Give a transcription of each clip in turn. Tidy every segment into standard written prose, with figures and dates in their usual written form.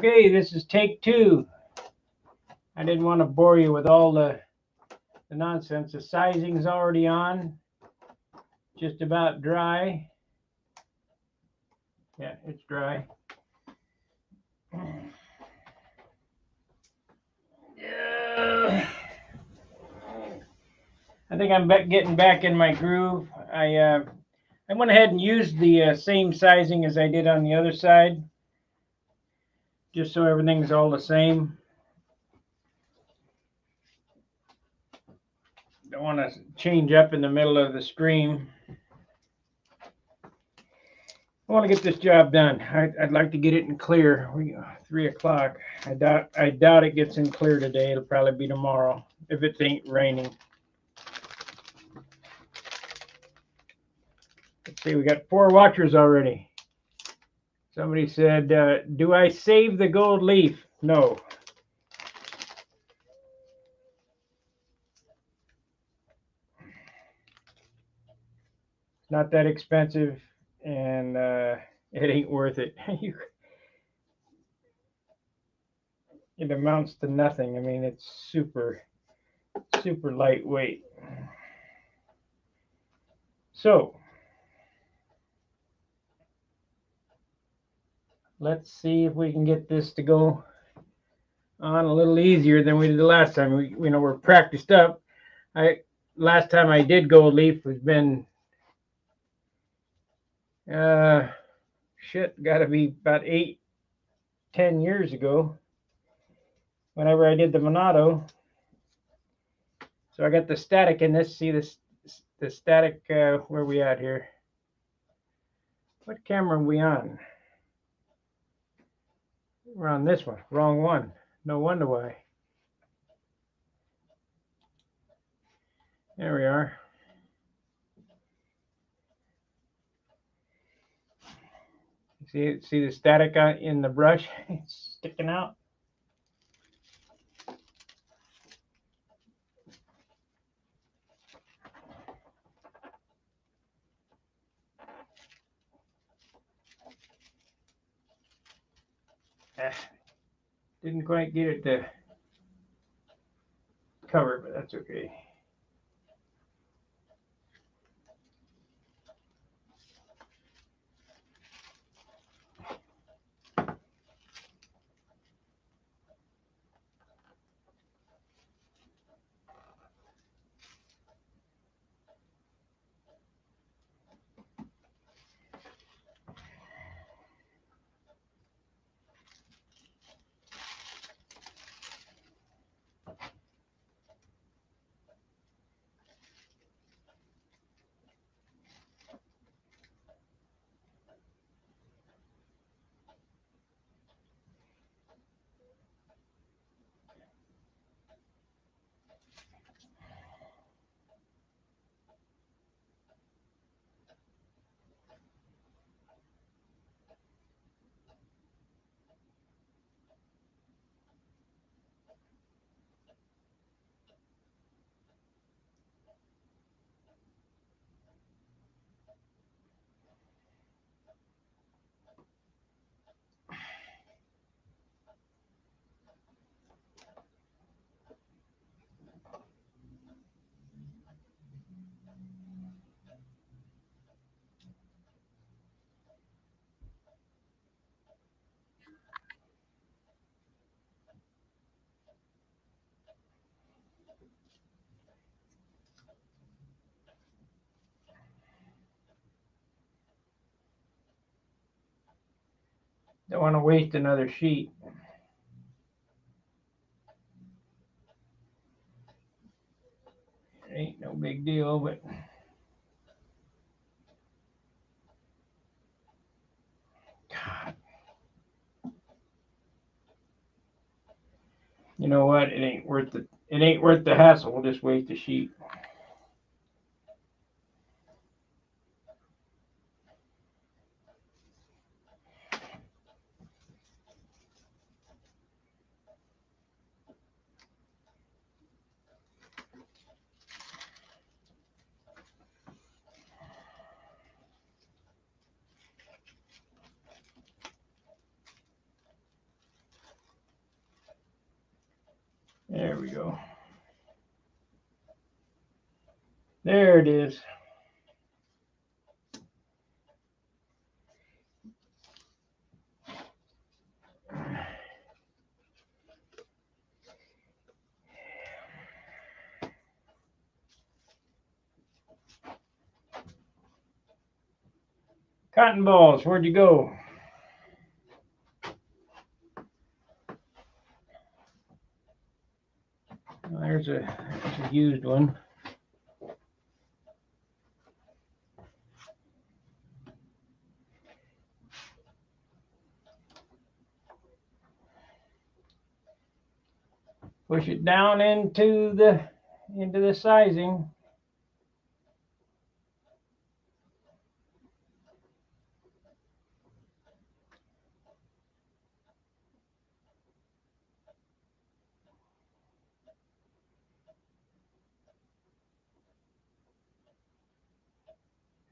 Okay, this is take two. I didn't want to bore you with all the nonsense. The sizing's already on, just about dry. Yeah, it's dry. Yeah. I think I'm getting back in my groove. I went ahead and used the same sizing as I did on the other side, just so everything's all the same. Don't want to change up in the middle of the stream. I want to get this job done. I'd like to get it in clear. 3 o'clock. I doubt it gets in clear today. It'll probably be tomorrow if it ain't raining. Let's see, we got 4 watchers already. Somebody said, do I save the gold leaf? No. It's not that expensive, and it ain't worth it. It amounts to nothing. I mean, it's super lightweight. So let's see if we can get this to go on a little easier than we did the last time. We're practiced up. Last time I did gold leaf has been got to be about 8-10 years ago. Whenever I did the Monado. So I got the static in this. See this, the static, where are we at here? What camera are we on? We're on this one. Wrong one. No wonder why. There we are. See the static in the brush? It's sticking out. Didn't quite get it to cover, but that's okay. Don't want to waste another sheet. It ain't no big deal, but God. You know what? It ain't worth the hassle. We'll just waste the sheet. There we go. There it is. Cotton balls, where'd you go? Well, there's a used one. Push it down into the sizing.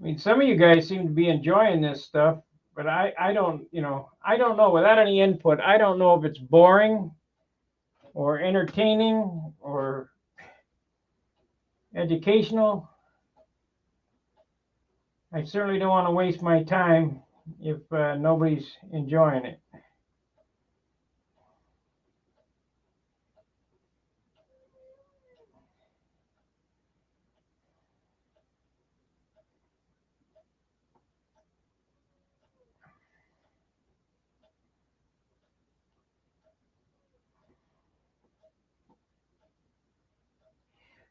I mean, some of you guys seem to be enjoying this stuff, but I don't, I don't know. Without any input, I don't know if it's boring or entertaining or educational. I certainly don't want to waste my time if nobody's enjoying it.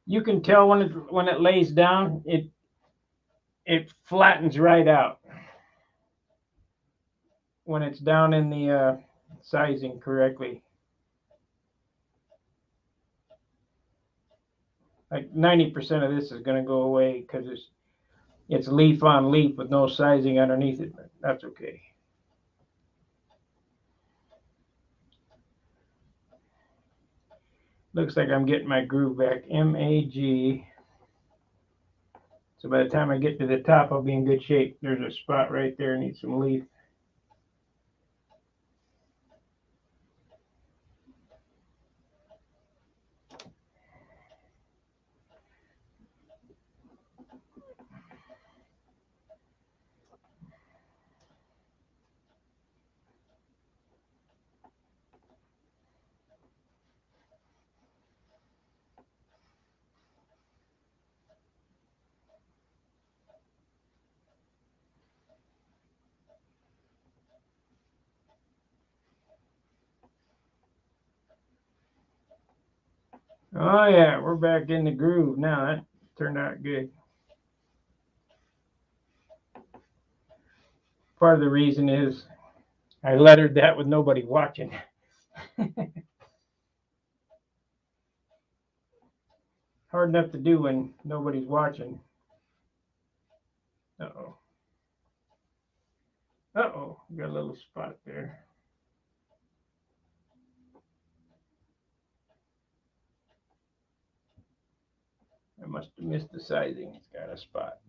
You can tell when it lays down, it flattens right out when it's down in the sizing correctly. Like 90% of this is going to go away because it's leaf on leaf with no sizing underneath it, but that's okay. Looks like I'm getting my groove back. MAG. So by the time I get to the top, I'll be in good shape. There's a spot right there, needs some leaf. Oh yeah, we're back in the groove now. That turned out good. Part of the reason is I lettered that with nobody watching. Hard enough to do when nobody's watching. Uh-oh. Uh-oh, got a little spot there. I must have missed the sizing. It's got a spot.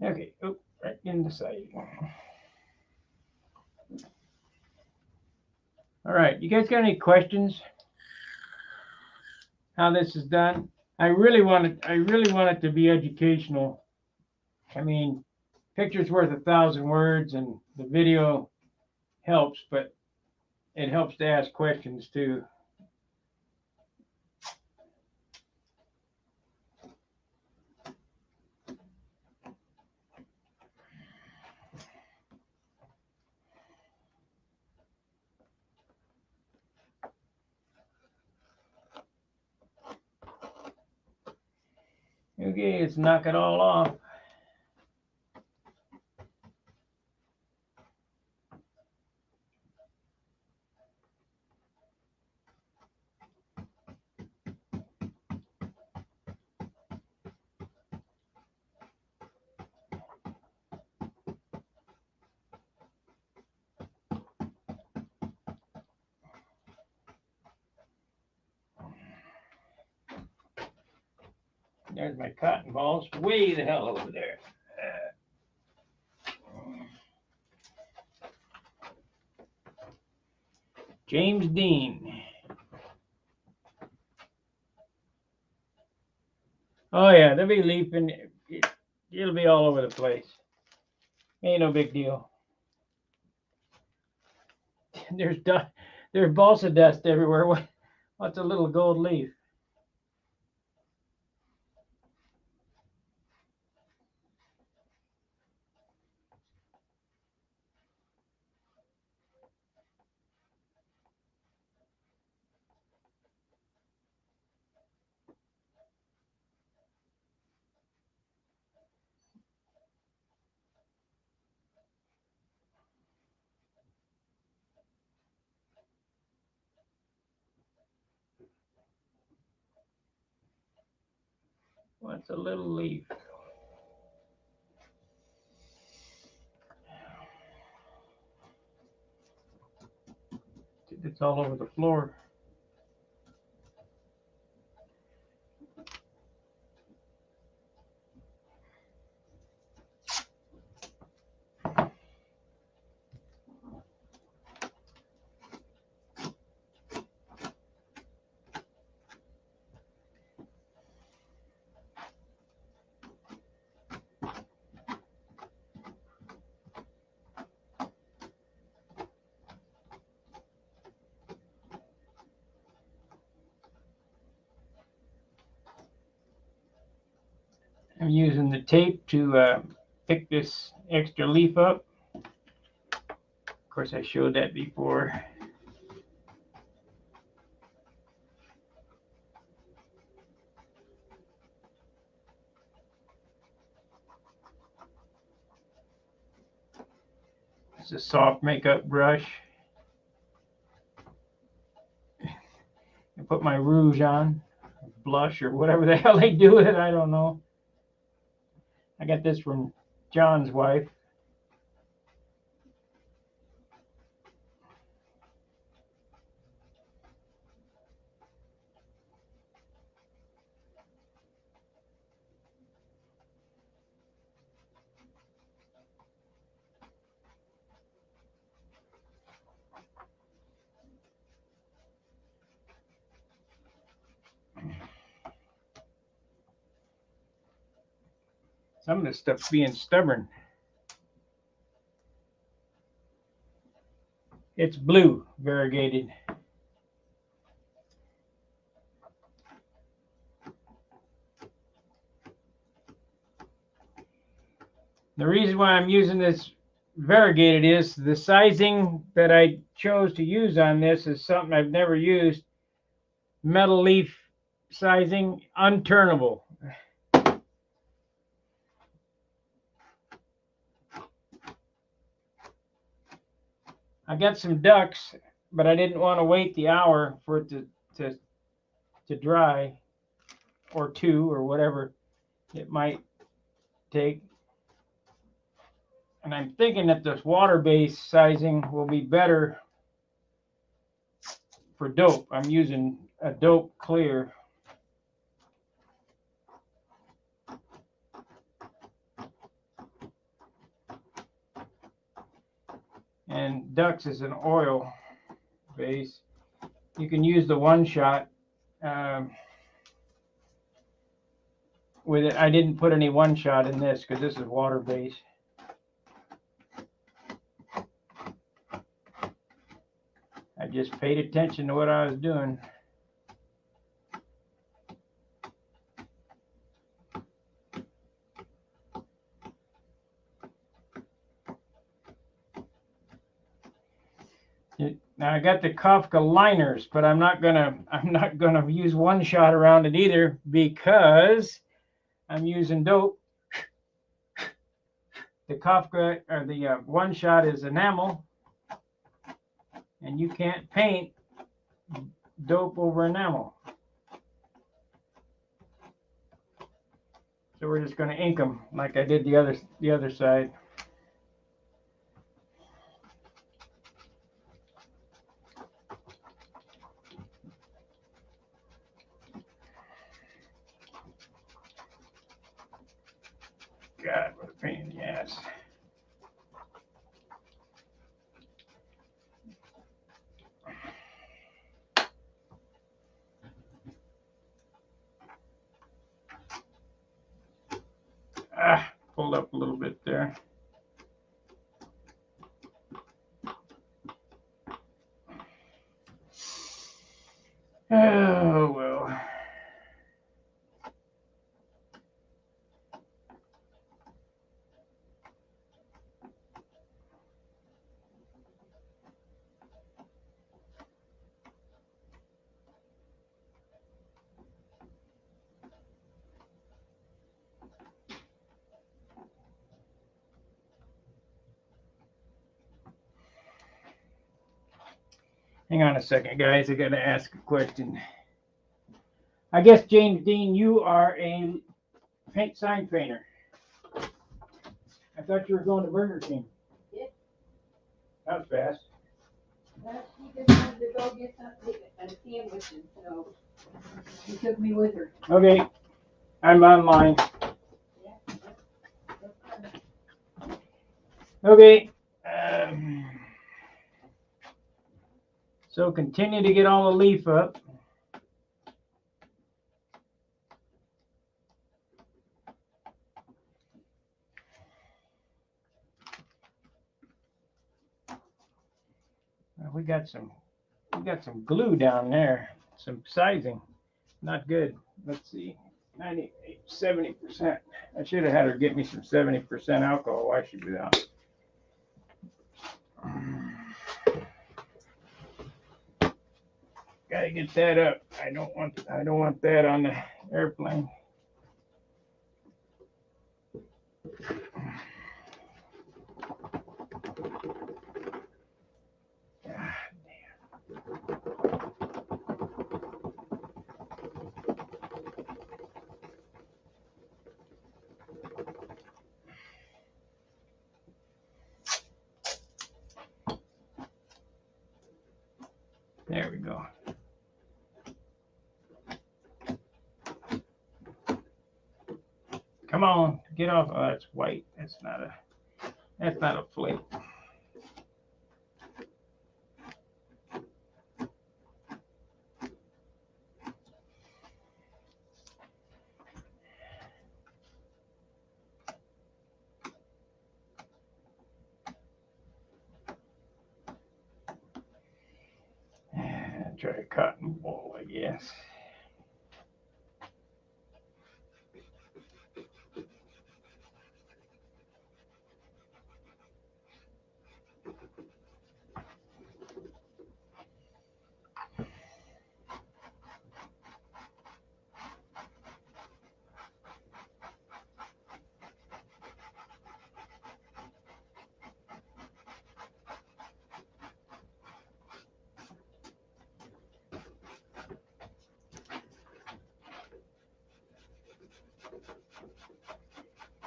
Okay, oh, right in the sizing. All right, you guys got any questions? How this is done? I really want it to be educational. I mean, picture's worth 1,000 words, and the video helps, but it helps to ask questions too. Okay, let's knock it all off. There's my cotton balls way the hell over there. James Dean. Oh yeah, they'll be leaping. It'll be all over the place. Ain't no big deal. There's balsa dust everywhere. What's a little gold leaf? What's a little leaf? It's all over the floor. I'm using the tape to pick this extra leaf up. Of course, I showed that before. It's a soft makeup brush. I put my rouge on, blush, or whatever the hell they do with it. I don't know. I got this from John's wife. Some of this stuff's being stubborn. It's blue, variegated. The reason why I'm using this variegated is the sizing that I chose to use on this is something I've never used. Metal leaf sizing, unturnable. I got some ducks, but I didn't want to wait the hour for it to dry, or two, or whatever it might take. And I'm thinking that this water-based sizing will be better for dope. I'm using a dope clear. And ducks is an oil base. You can use the one shot with it. I didn't put any one shot in this because this is water based. I just paid attention to what I was doing. Now I got the Kafka liners, but I'm not gonna use one shot around it either because I'm using dope. The Kafka or the one shot is enamel, and you can't paint dope over enamel. So we're just going to ink them like I did the other side. God, what a pain in the ass. Pulled up a little bit there. Oh, well. Hang on a second, guys. I got to ask a question. I guess, James Dean, you are a sign painter. I thought you were going to Burger King. Yeah. That was fast. Well, she just wanted to go get something, a sandwich, and so she took me with her. Okay, I'm online. Yeah. Okay. So continue to get all the leaf up. We got some glue down there, some sizing, not good. Let's see, 98, 70%. I should have had her get me some 70% alcohol. Why should do that? Gotta get that up. I don't want that on the airplane. There we go. Come on, get off. Oh, that's white. That's not a flake. Try a cotton ball, I guess.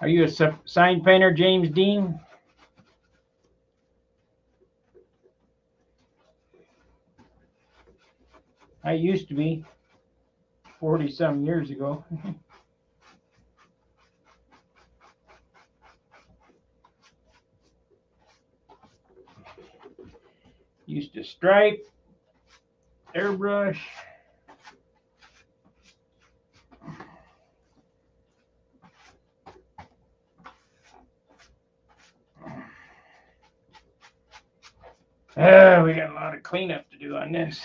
Are you a sign painter, James Dean? I used to be 40-some years ago. Used to stripe, airbrush. We got a lot of cleanup to do on this.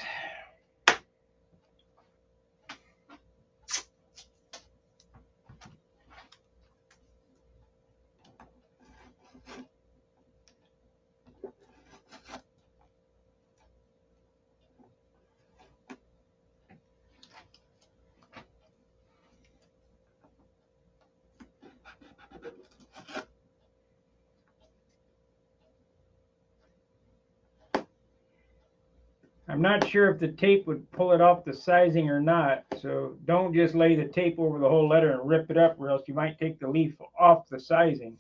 I'm not sure if the tape would pull it off the sizing or not, so don't just lay the tape over the whole letter and rip it up, or else you might take the leaf off the sizing.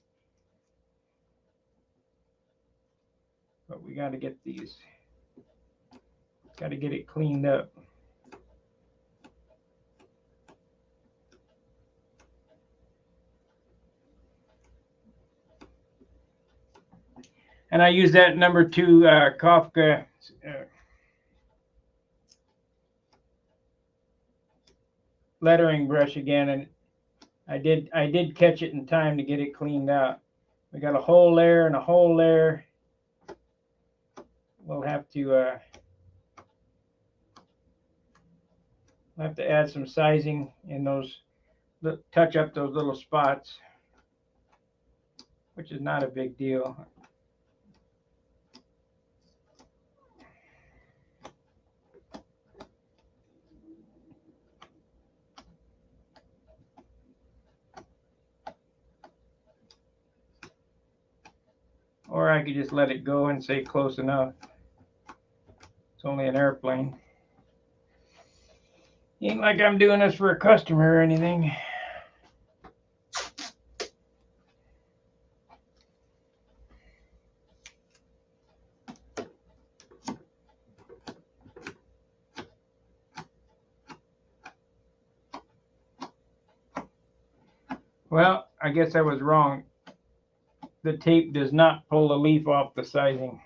But we got to get these, got to get it cleaned up. And I use that number 2 Kafka lettering brush again, and I did catch it in time to get it cleaned out. We got a whole layer and a whole layer. We'll have to add some sizing in those, touch up those little spots, which is not a big deal. Or I could just let it go and say close enough. It's only an airplane. Ain't like I'm doing this for a customer or anything. Well, I guess I was wrong. The tape does not pull the leaf off the sizing.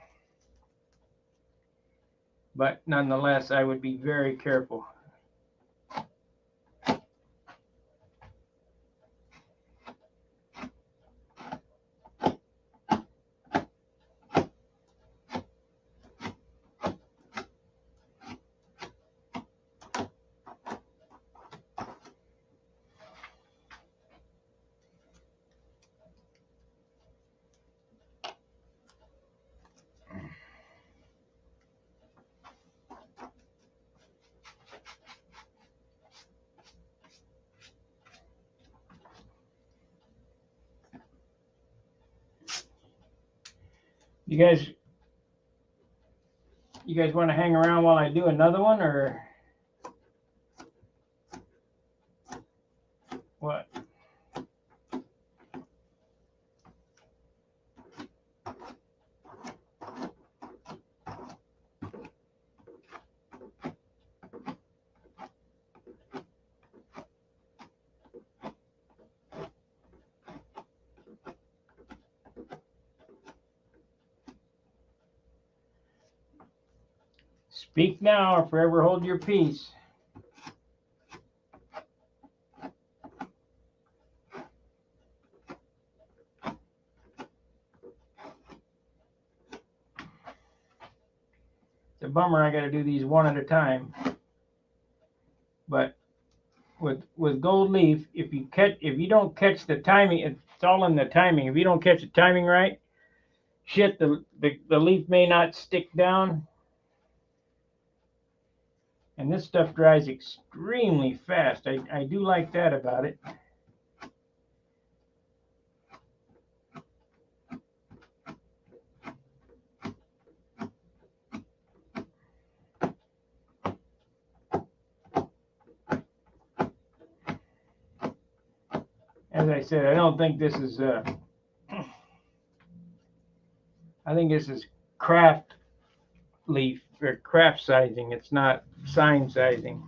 But nonetheless, I would be very careful. You guys want to hang around while I do another one, or what? Speak now or forever hold your peace. It's a bummer I got to do these one at a time. But with gold leaf, if you don't catch the timing, it's all in the timing. If you don't catch the timing right, shit, the leaf may not stick down. And this stuff dries extremely fast. I do like that about it. As I said, I don't think this is I think this is craft leaf or craft sizing. It's not sign sizing.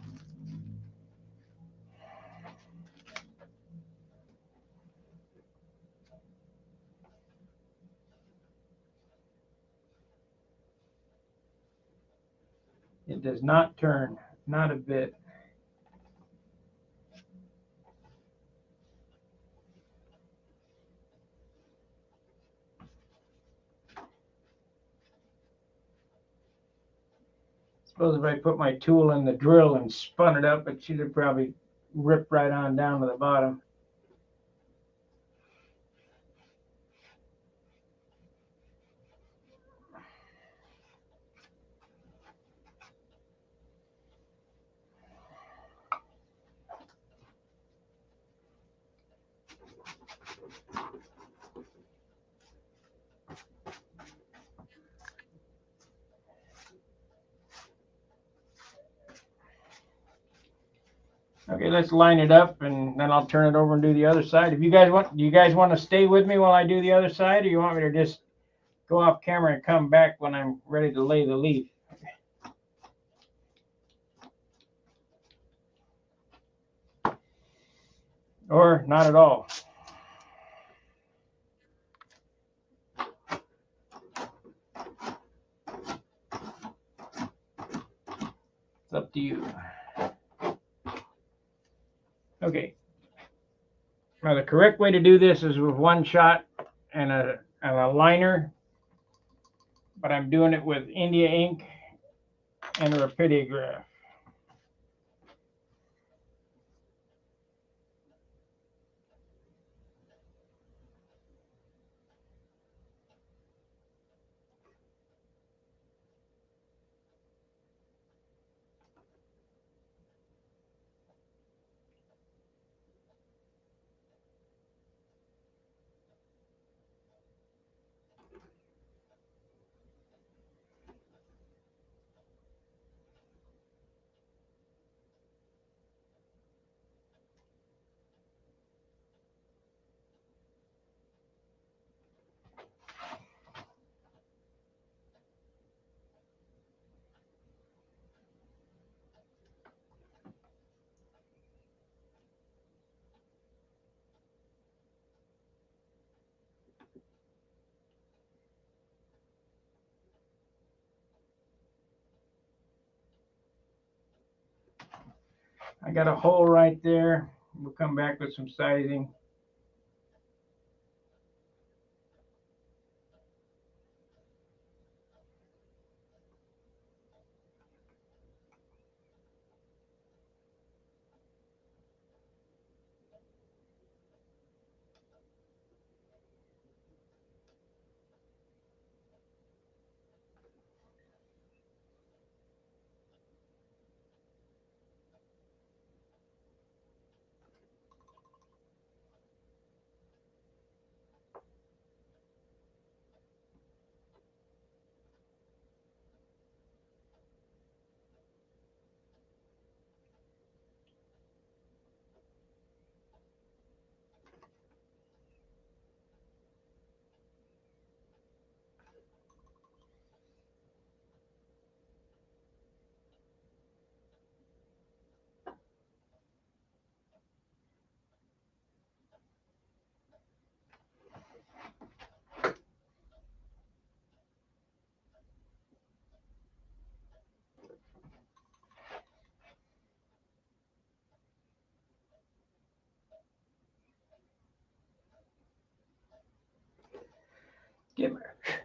It does not turn, not a bit. Suppose if I put my tool in the drill and spun it up, it should have probably ripped right on down to the bottom. Okay, let's line it up, and then I'll turn it over and do the other side. If you guys want, do you guys want to stay with me while I do the other side, or you want me to just go off camera and come back when I'm ready to lay the leaf? Or not at all. up to you. Okay. Now the correct way to do this is with one shot and a liner, but I'm doing it with India ink and a rapidograph. I got a hole right there. We'll come back with some sizing.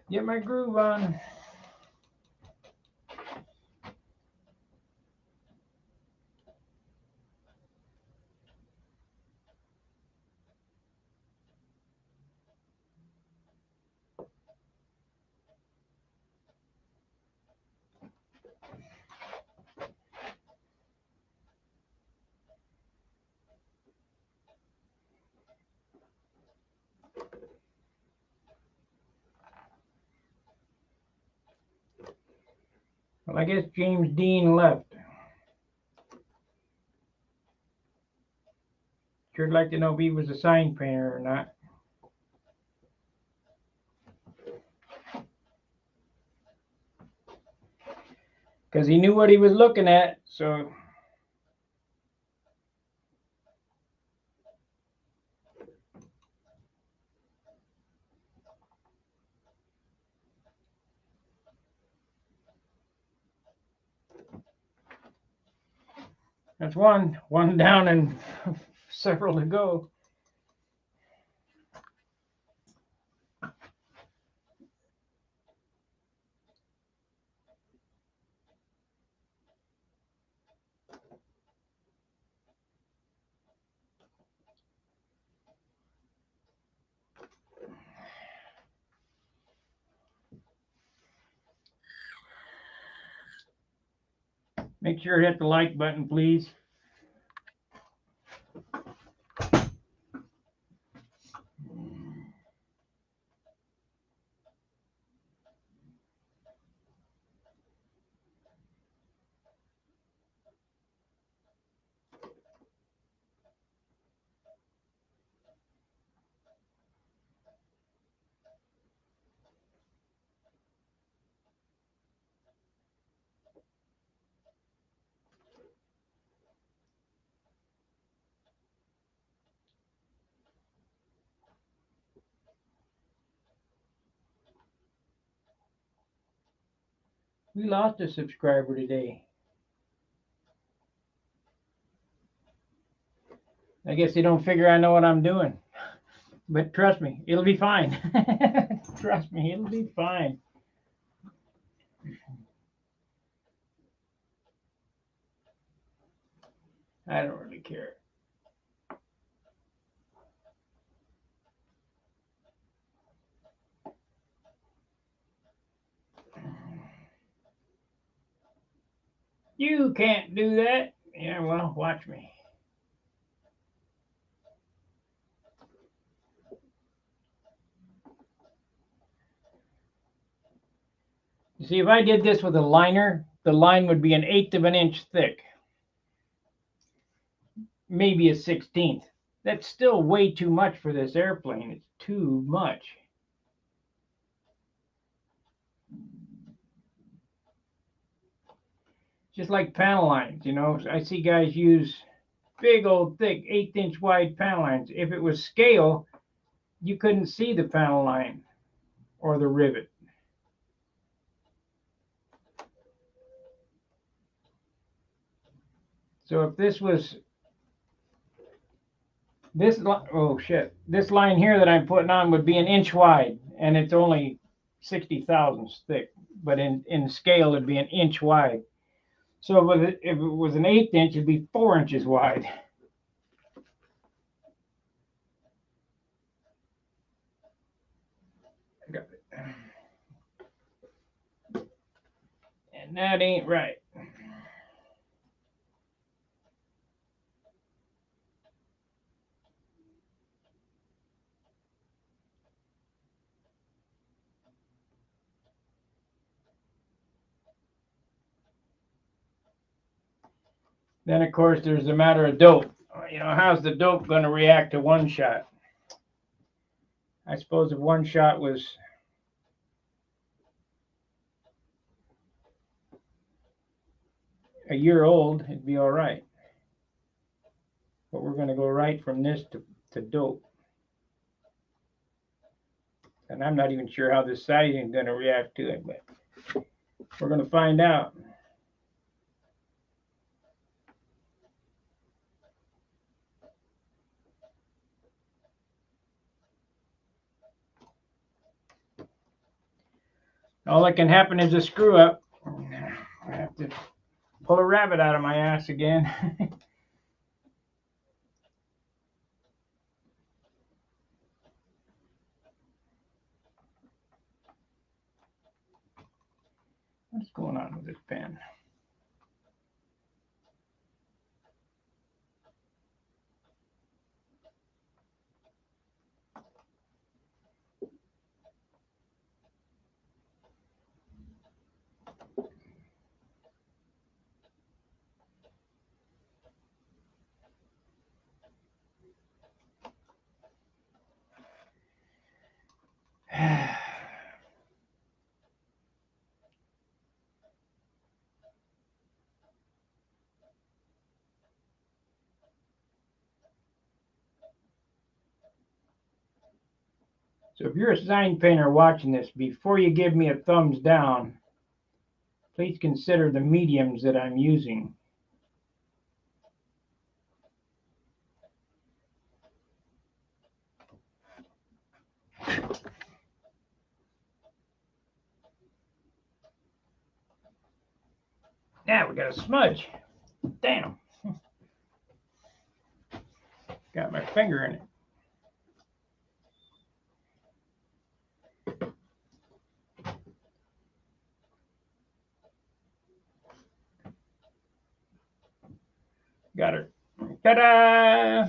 Get my groove on. Well, I guess James Dean left. Sure, I'd like to know if he was a sign painter or not. Because he knew what he was looking at, so. That's one down and several to go. Make sure to hit the like button, please. We lost a subscriber today. I guess they don't figure I know what I'm doing. But trust me, it'll be fine. Trust me, it'll be fine. I don't really care. You can't do that. Yeah, well, watch me. You see, if I did this with a liner, the line would be 1/8 of an inch thick. Maybe a 1/16. That's still way too much for this airplane. It's too much. Just like panel lines, you know. I see guys use big old thick 1/8 inch wide panel lines. If it was scale, you couldn't see the panel line or the rivet. So if this was this, oh shit, this line here that I'm putting on would be 1 inch wide, and it's only 60 thousandths thick. But in scale, it'd be 1 inch wide. So if it was an 1/8 inch, it'd be 4 inches wide. I got it. And that ain't right. Then, of course, there's the matter of dope. You know, how's the dope going to react to one shot? I suppose if one shot was a year old, it'd be all right. But we're going to go right from this to dope. And I'm not even sure how this siding is going to react to it, but we're going to find out. All that can happen is a screw up. I have to pull a rabbit out of my ass again. What's going on with this pen? So if you're a sign painter watching this, before you give me a thumbs down, please consider the mediums that I'm using. Now we got a smudge. Damn. Got my finger in it. Got her. Ta-da!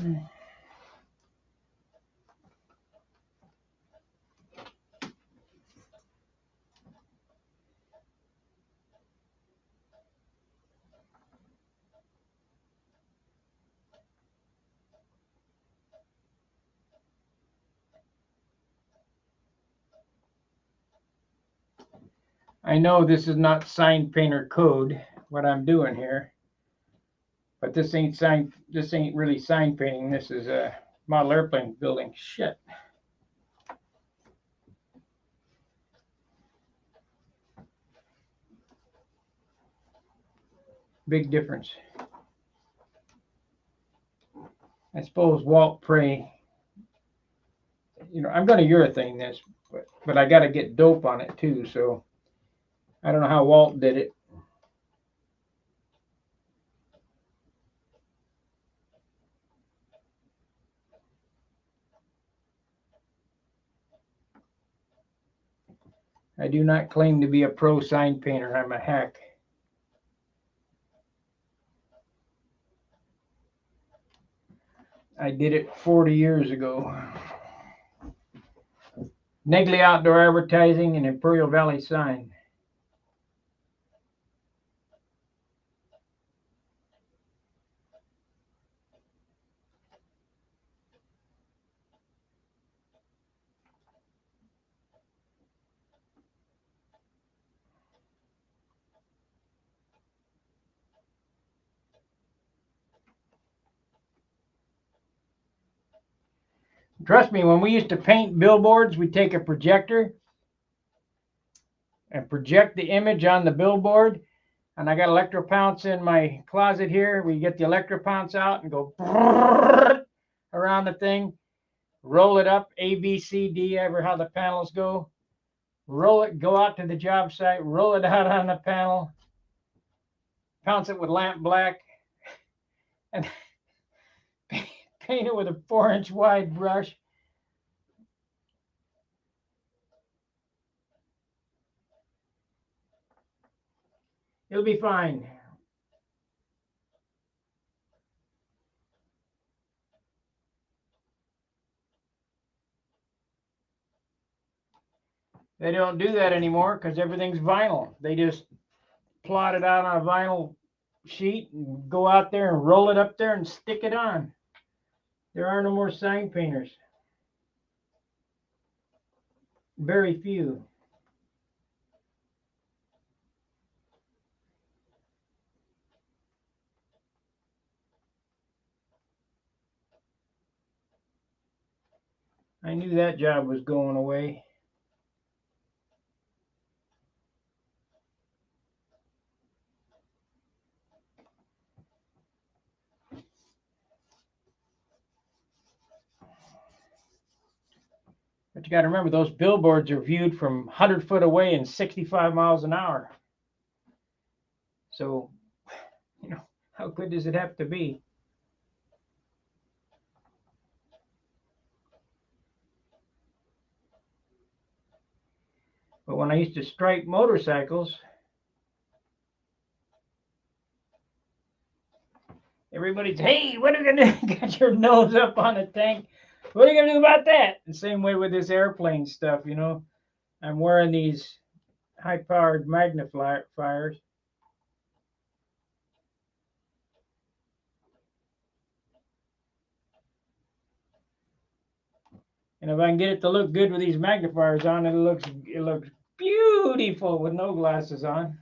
I know this is not sign painter code, what I'm doing here, but this ain't really sign painting. This is a model airplane building. Shit. Big difference. I suppose Walt Pray, you know, I'm going to urethane this, but I got to get dope on it too. So I don't know how Walt did it. I do not claim to be a pro sign painter. I'm a hack. I did it 40 years ago. Negley Outdoor Advertising and Imperial Valley Sign. Trust me, when we used to paint billboards, we'd take a projector and project the image on the billboard. And I got electropounce in my closet here. We get the electropounce out and go around the thing, roll it up, A, B, C, D, ever how the panels go. Roll it, go out to the job site, roll it out on the panel, pounce it with lamp black, and paint it with a 4-inch wide brush. It'll be fine. They don't do that anymore because everything's vinyl. They just plot it out on a vinyl sheet and go out there and roll it up there and stick it on. There are no more sign painters. Very few. I knew that job was going away. But you got to remember, those billboards are viewed from 100 foot away and 65 miles an hour. So, you know, how good does it have to be? But when I used to stripe motorcycles, everybody's, hey, what are you going to do? Got your nose up on the tank. What are you going to do about that? The same way with this airplane stuff, you know. I'm wearing these high-powered magnifiers. And if I can get it to look good with these magnifiers on, it looks beautiful with no glasses on.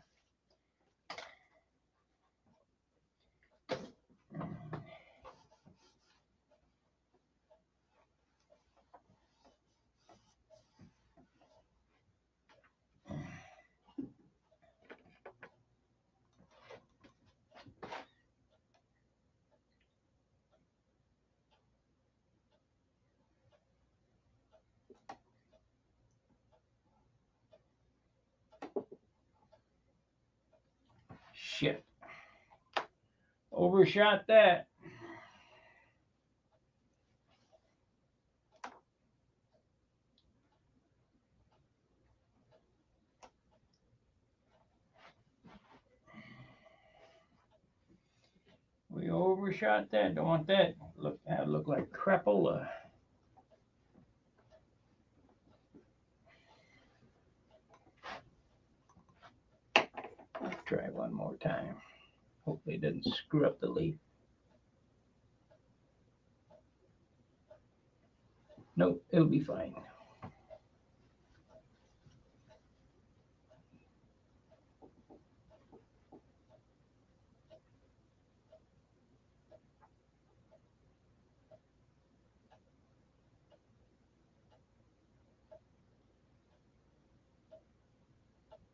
Shit. Overshot that. We overshot that. Don't want that. Look like crapola. Try one more time. Hopefully it doesn't screw up the leaf. Nope, it'll be fine.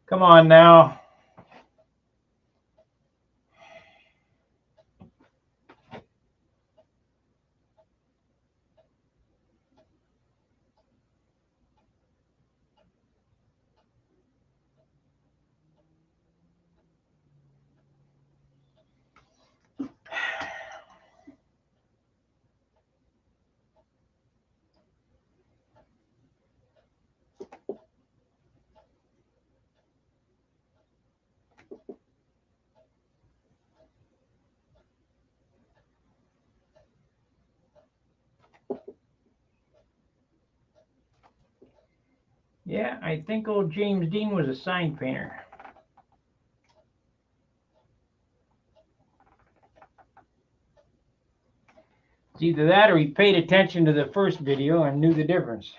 Come on now. Yeah, I think old James Dean was a sign painter. It's either that or he paid attention to the first video and knew the difference.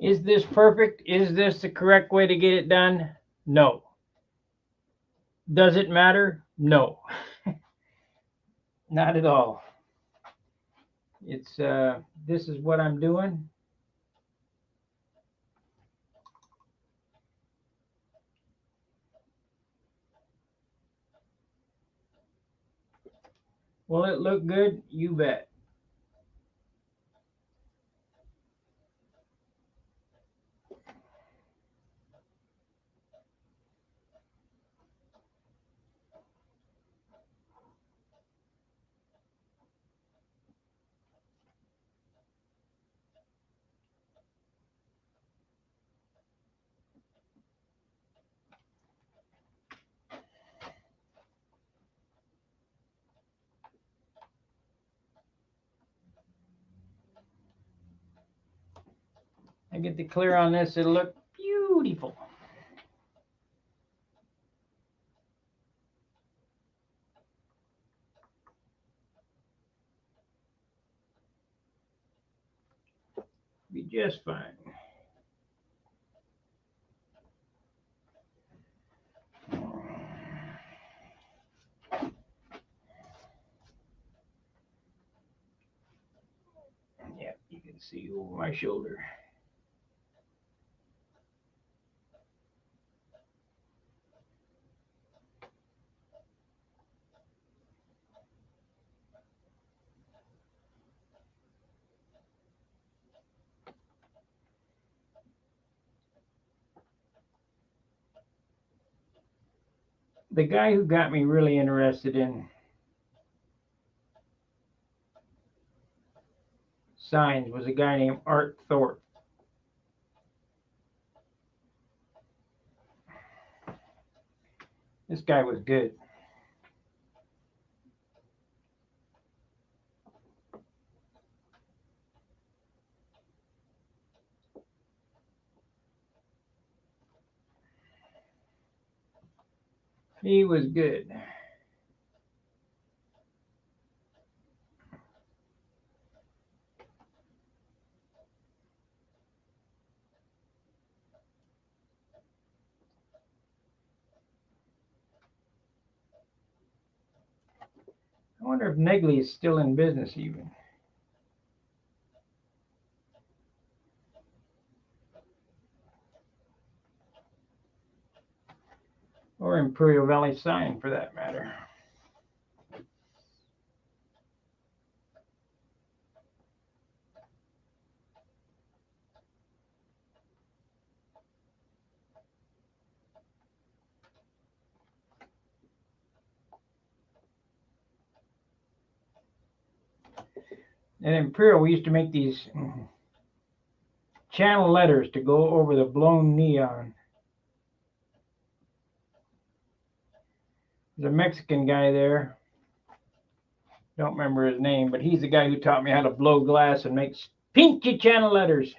Is this perfect? Is this the correct way to get it done? No. Does it matter? No. Not at all. It's this is what I'm doing. Will it look good? You bet. I get the clear on this, it'll look beautiful. Be just fine. Yeah, you can see over my shoulder. The guy who got me really interested in signs was a guy named Art Thorpe. This guy was good. He was good. I wonder if Negley is still in business even. Or Imperial Valley Sign for that matter. At Imperial, we used to make these channel letters to go over the blown neon. There's a Mexican guy there. Don't remember his name, but he's the guy who taught me how to blow glass and make pinky channel letters.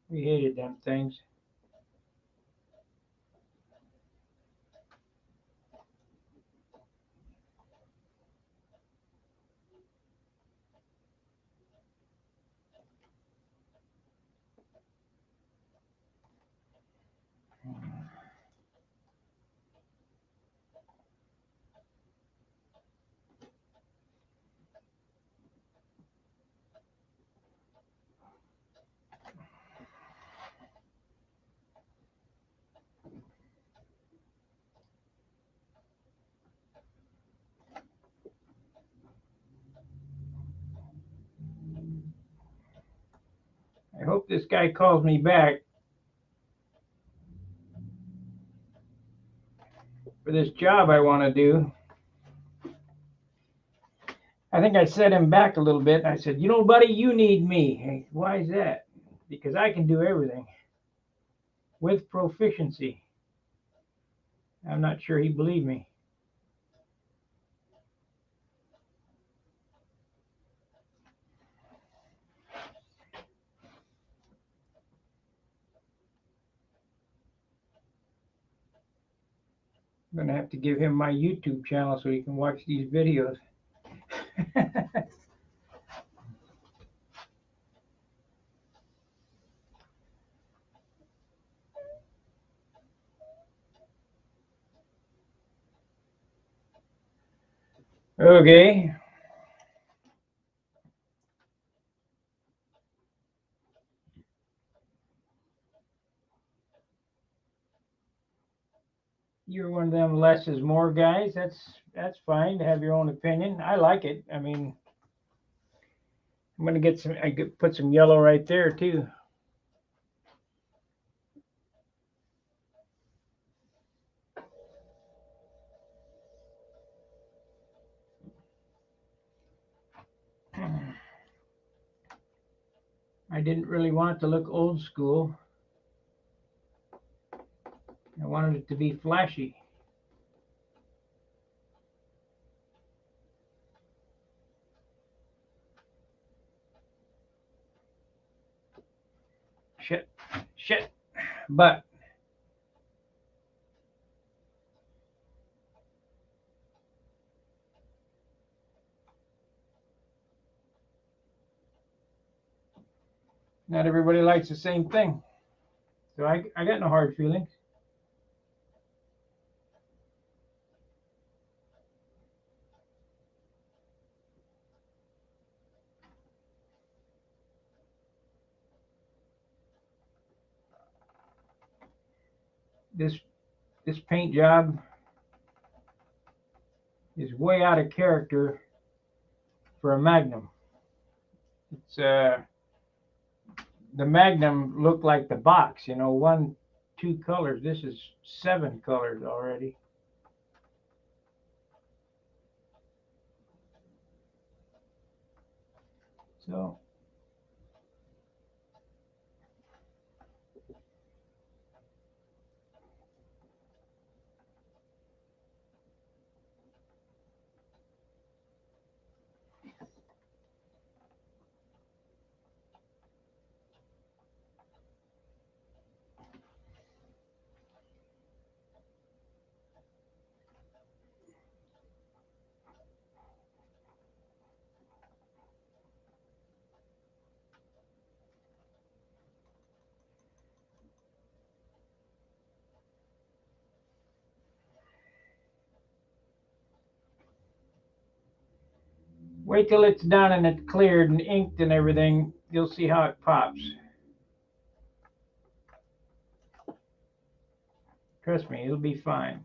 We hated them things. hope this guy calls me back for this job I want to do. I think I set him back a little bit. I said, you know, buddy, you need me. Hey, why is that? Because I can do everything with proficiency. I'm not sure he believed me. I'm going to have to give him my YouTube channel so he can watch these videos. Okay. You're one of them less is more guys. That's fine to have your own opinion. I like it. I mean, I'm gonna get some. I could put some yellow right there too. I didn't really want it to look old school. I wanted it to be flashy. Shit. But not everybody likes the same thing. So I got no hard feelings. This paint job is way out of character for a Magnum. It's the Magnum looked like the box, you know, 1, 2 colors. This is 7 colors already. So wait till it's done and it's cleared and inked and everything. You'll see how it pops. Trust me, it'll be fine.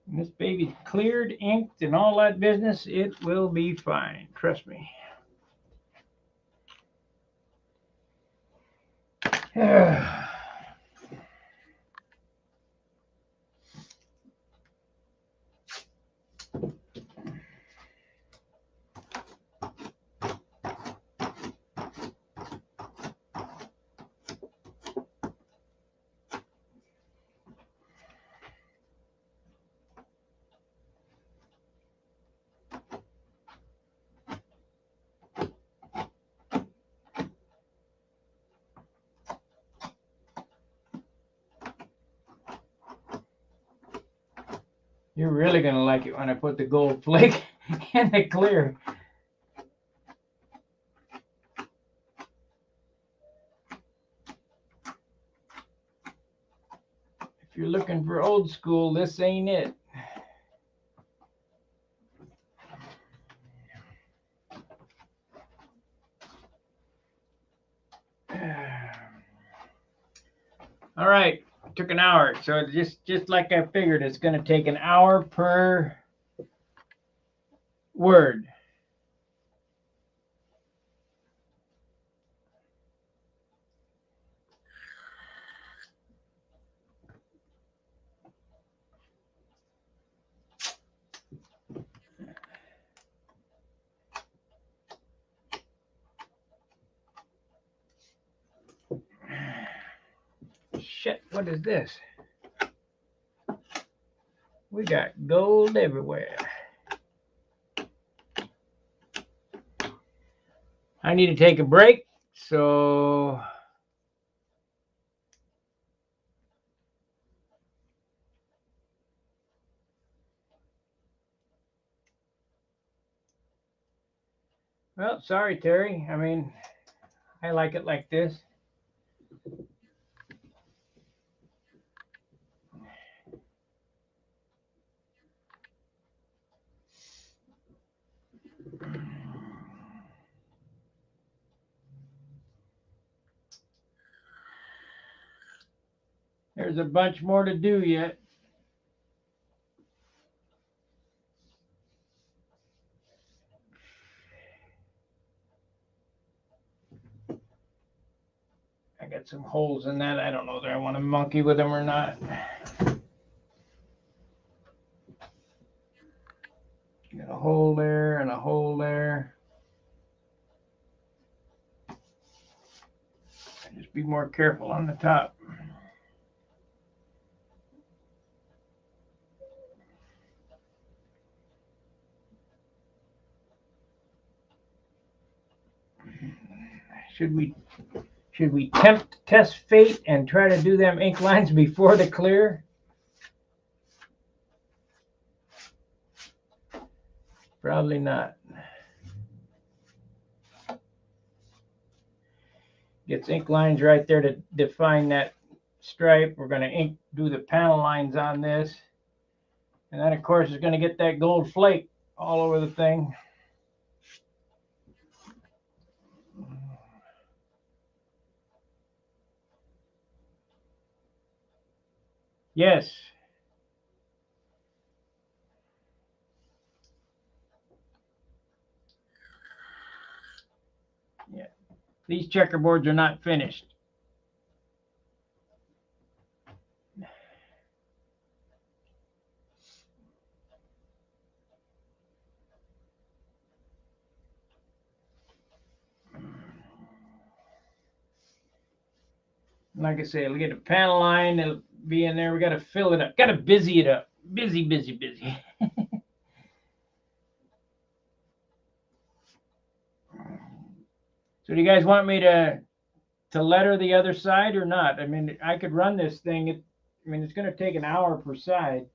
When this baby's cleared, inked, and all that business, it will be fine. Trust me. You're really going to like it when I put the gold flake in the clear. If you're looking for old school, this ain't it. All right, took an hour. So just like I figured, it's going to take an hour per word. Shit, what is this? We got gold everywhere. I need to take a break, so well, sorry, Terry. I mean, I like it like this. There's a bunch more to do yet. I got some holes in that. I don't know whether I want to monkey with them or not. Got a hole there and a hole there. Just be more careful on the top. Should we test fate and try to do them ink lines before the clear? Probably not. Gets ink lines right there to define that stripe. We're going to do the panel lines on this. And then, of course, is going to get that gold flake all over the thing. Yes. Yeah. These checkerboards are not finished. Like I say, it'll get a panel line. It'll be in there. We got to fill it up. Got to busy it up. Busy, busy, busy. So do you guys want me to letter the other side or not? I mean, I could run this thing. I mean, it's going to take an hour per side.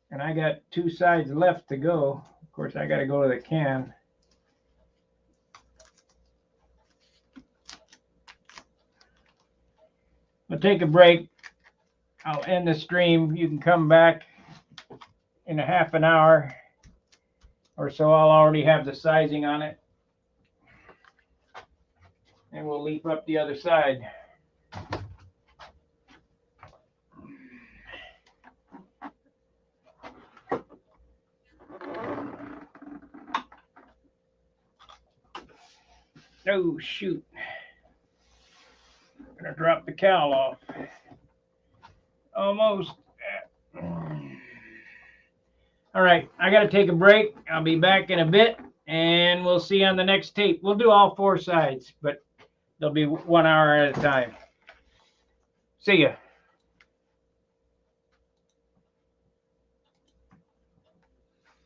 And I got 2 sides left to go. Of course, I got to go to the can. I'll take a break. I'll end the stream. You can come back in a half an hour or so. I'll already have the sizing on it. And we'll leaf up the other side. Oh, shoot. I'm going to drop the cowl off. Almost. All right, I got to take a break. I'll be back in a bit, and we'll see you on the next tape. We'll do all 4 sides, but they'll be 1 hour at a time. See ya.